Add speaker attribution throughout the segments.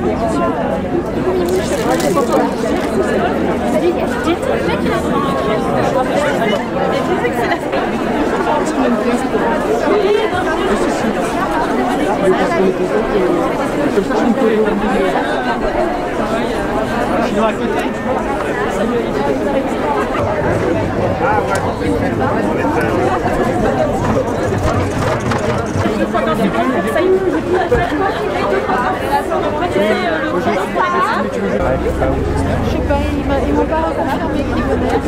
Speaker 1: Je sais pas, ils m'ont pas reconfirmé qu'ils venaient.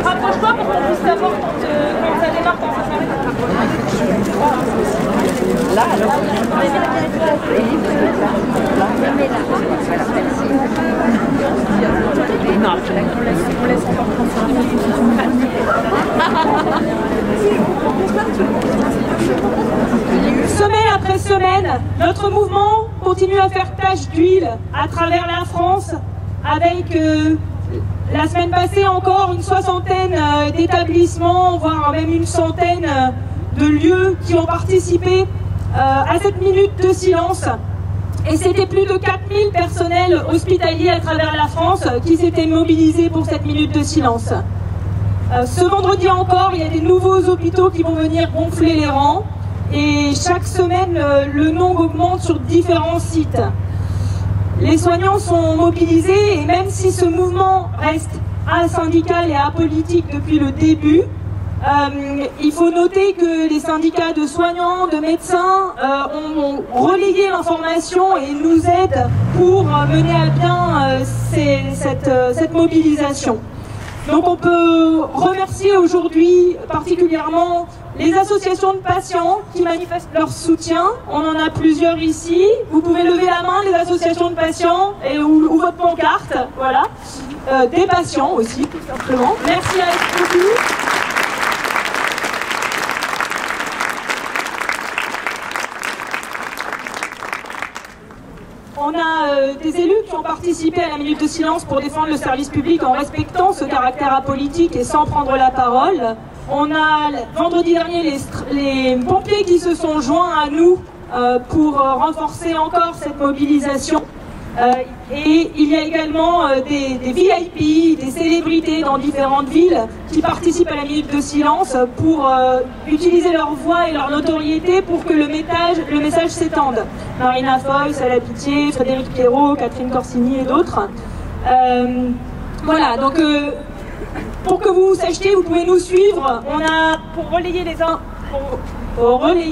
Speaker 2: Rapproche-toi pour qu'on puisse savoir quand ça démarre, quand ça s'arrête.
Speaker 1: Là, alors. Non, on laisse encore 35 minutes.
Speaker 2: Semaine après semaine, notre mouvement continue à faire tache d'huile à travers la France avec la semaine passée encore une soixantaine d'établissements, voire même une centaine de lieux qui ont participé à cette minute de silence. Et c'était plus de 4000 personnels hospitaliers à travers la France qui s'étaient mobilisés pour cette minute de silence. Ce vendredi encore, il y a des nouveaux hôpitaux qui vont venir gonfler les rangs. Et chaque semaine, le nombre augmente sur différents sites. Les soignants sont mobilisés et même si ce mouvement reste asyndical et apolitique depuis le début, il faut noter que les syndicats de soignants, de médecins ont relayé l'information et nous aident pour mener à bien cette mobilisation. Donc on peut remercier aujourd'hui particulièrement les associations de patients qui manifestent leur soutien. On en a plusieurs ici. Vous pouvez lever la main, les associations de patients ou votre pancarte. Voilà. Des patients aussi, tout simplement. Merci à vous. On a des élus qui ont participé à la minute de silence pour défendre le service public en respectant ce caractère apolitique et sans prendre la parole. On a vendredi dernier les pompiers qui se sont joints à nous pour renforcer encore cette mobilisation. Et il y a également des VIP, des célébrités dans différentes villes qui participent à la minute de silence pour utiliser leur voix et leur notoriété pour que le message s'étende. Marina Foy, Salah Pitié, Frédéric Pierrot, Catherine Corsini et d'autres. Voilà, donc pour que vous sachiez, vous pouvez nous suivre. On a, pour relayer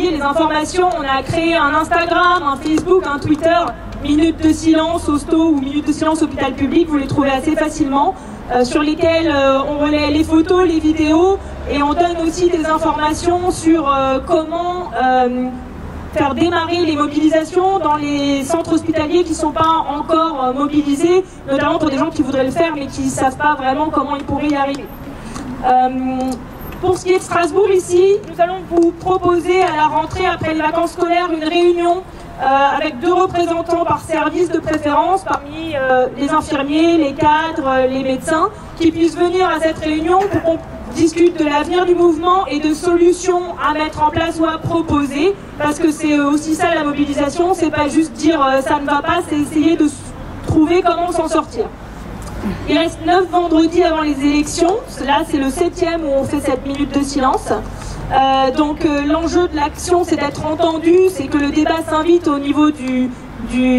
Speaker 2: les informations, on a créé un Instagram, un Facebook, un Twitter. Minute de silence Hosto ou Minute de silence Hôpital Public, vous les trouvez assez facilement, sur lesquels on relaie les photos, les vidéos, et on donne aussi des informations sur comment faire démarrer les mobilisations dans les centres hospitaliers qui ne sont pas encore mobilisés, notamment pour des gens qui voudraient le faire mais qui ne savent pas vraiment comment ils pourraient y arriver. Pour ce qui est de Strasbourg, ici, nous allons vous proposer à la rentrée, après les vacances scolaires, une réunion avec 2 représentants par service de préférence, parmi les infirmiers, les cadres, les médecins, qui puissent venir à cette réunion pour qu'on discute de l'avenir du mouvement et de solutions à mettre en place ou à proposer, parce que c'est aussi ça la mobilisation, c'est pas juste dire ça ne va pas, c'est essayer de trouver comment s'en sortir. Il reste 9 vendredis avant les élections, là c'est le 7e où on fait cette minute de silence. Donc l'enjeu de l'action, c'est d'être entendu, c'est que le débat s'invite au niveau du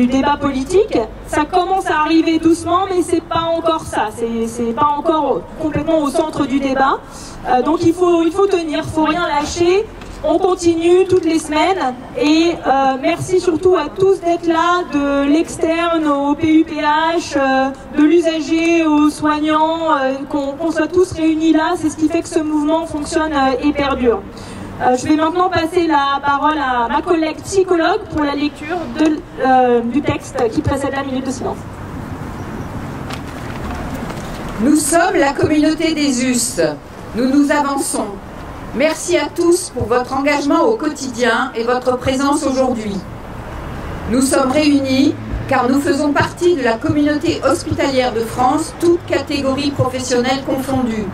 Speaker 2: débat politique. Ça commence à arriver doucement, mais c'est pas encore ça, c'est pas encore complètement au centre du débat. Donc il faut tenir, faut rien lâcher. On continue toutes les semaines et merci surtout à tous d'être là, de l'externe au PUPH, de l'usager aux soignants, qu'on soit tous réunis là, c'est ce qui fait que ce mouvement fonctionne et perdure. Je vais maintenant passer la parole à ma collègue psychologue pour la lecture du texte qui précède la minute de silence.
Speaker 3: Nous sommes la communauté des US. Nous nous avançons. Merci à tous pour votre engagement au quotidien et votre présence aujourd'hui. Nous sommes réunis car nous faisons partie de la communauté hospitalière de France, toutes catégories professionnelles confondues.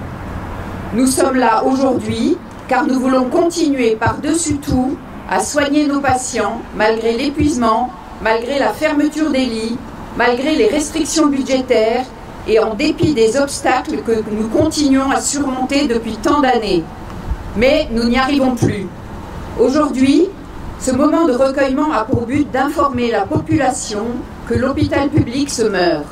Speaker 3: Nous sommes là aujourd'hui car nous voulons continuer par-dessus tout à soigner nos patients malgré l'épuisement, malgré la fermeture des lits, malgré les restrictions budgétaires et en dépit des obstacles que nous continuons à surmonter depuis tant d'années. Mais nous n'y arrivons plus. Aujourd'hui, ce moment de recueillement a pour but d'informer la population que l'hôpital public se meurt.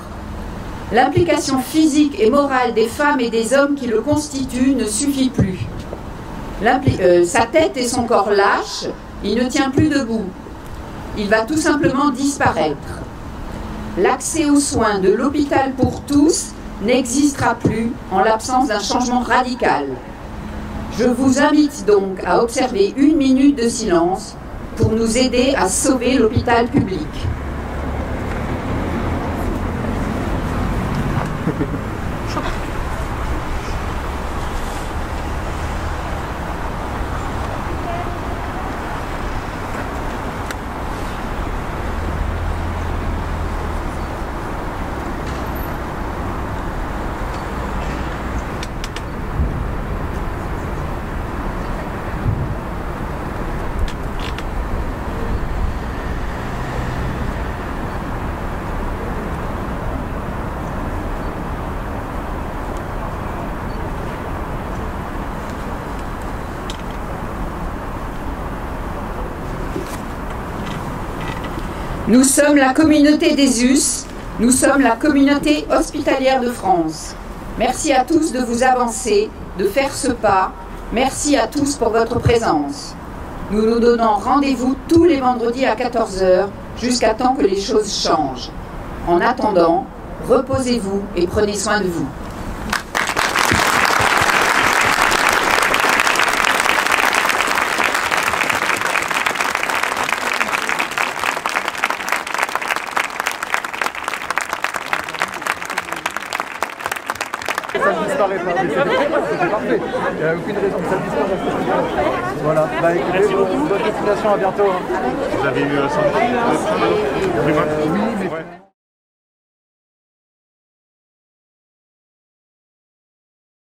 Speaker 3: L'implication physique et morale des femmes et des hommes qui le constituent ne suffit plus. Sa tête et son corps lâchent, il ne tient plus debout. Il va tout simplement disparaître. L'accès aux soins de l'hôpital pour tous n'existera plus en l'absence d'un changement radical. Je vous invite donc à observer 1 minute de silence pour nous aider à sauver l'hôpital public. Nous sommes la communauté des US, nous sommes la communauté hospitalière de France. Merci à tous de vous avancer, de faire ce pas. Merci à tous pour votre présence. Nous nous donnons rendez-vous tous les vendredis à 14 h jusqu'à temps que les choses changent. En attendant, reposez-vous et prenez soin de vous.
Speaker 4: Ça ne disparaît pas. C'est parfait. Il n'y a aucune raison que ça disparaisse. Voilà. Bah écoutez, bonne destination, à bientôt. Vous avez eu 100 000